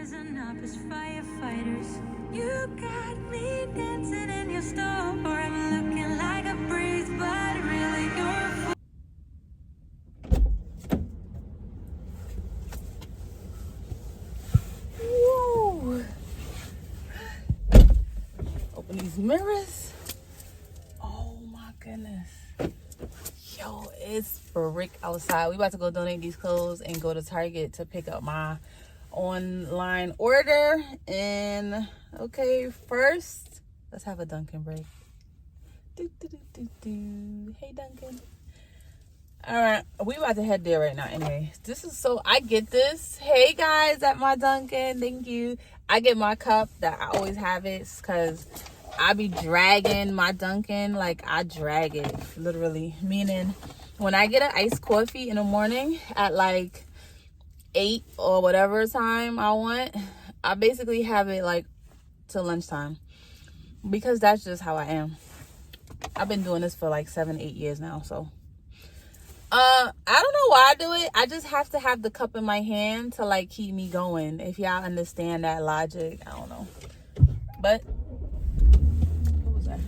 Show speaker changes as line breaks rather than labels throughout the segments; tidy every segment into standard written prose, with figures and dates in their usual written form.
rising up as firefighters. You got me dancing in your store. I'm looking like a breeze, but really you're a fool.
Woo. Open these mirrors. Oh my goodness. Yo, it's brick outside. We about to go donate these clothes and go to Target to pick up my online order. And okay, first let's have a Dunkin break. Hey Dunkin. All right, we about to head there right now. Anyway, this is so I get this. Hey guys, at my Dunkin, thank you. I get my cup that I always have it because I be dragging my Dunkin, like I drag it literally, meaning when I get an iced coffee in the morning at like 8 or whatever time I want, I basically have it like till lunchtime because that's just how I am. I've been doing this for like 7-8 years now. So I don't know why I do it. I just have to have the cup in my hand to like keep me going, if y'all understand that logic. I don't know, but what was that?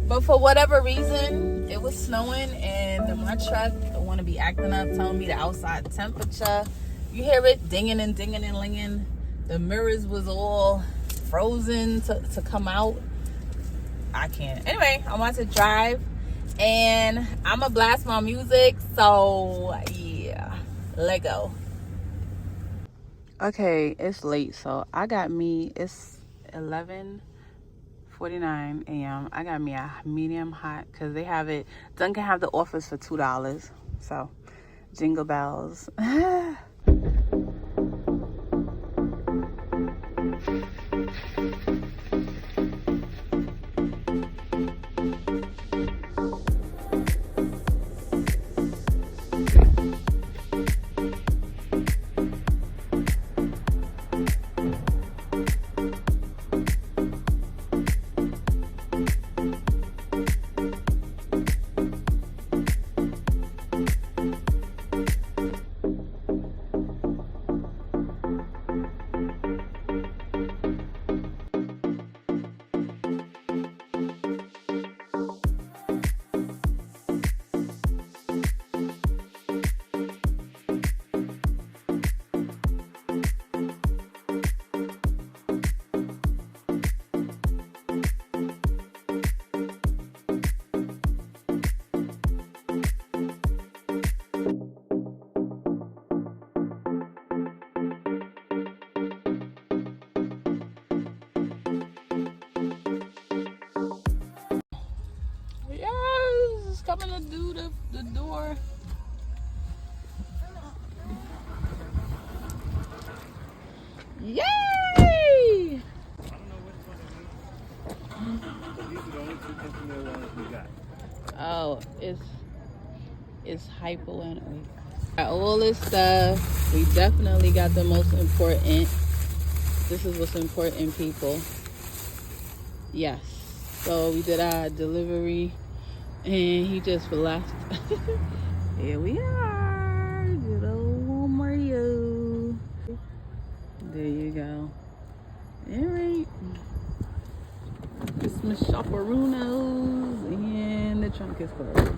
But for whatever reason, it was snowing and my truck want to be acting up, telling me the outside temperature. You hear it dinging and dinging and linging. The mirrors was all frozen to come out. I can't. Anyway, I'm about to drive and I'm gonna blast my music. So yeah, let go. Okay, it's late, so it's 11:49 a.m. I got me a medium hot because they have it. Dunkin have the offers for $2. So jingle bells. Yes, coming to do the door. Yay!
I don't know which one it is. These are the only two Continental ones we got.
Oh, it's hypo and got all this stuff. We definitely got the most important. This is what's important, people. Yes. So we did our delivery and he just left. Here we are. Good old Mario. There you go. Alright. Christmas shopperunos and the trunk is closed.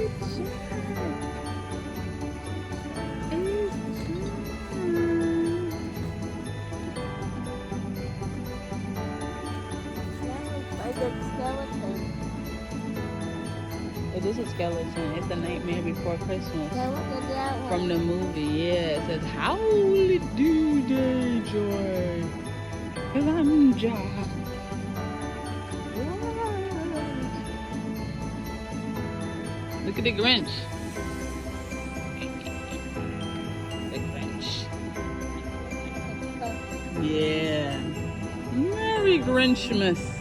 It is a skeleton. It's a Nightmare Before Christmas.
Yeah, look at that one.
From the movie, yeah. It says, Howdy Day Joy. Elijah. Look at the Grinch. The Grinch. Yeah. Merry Grinchmas.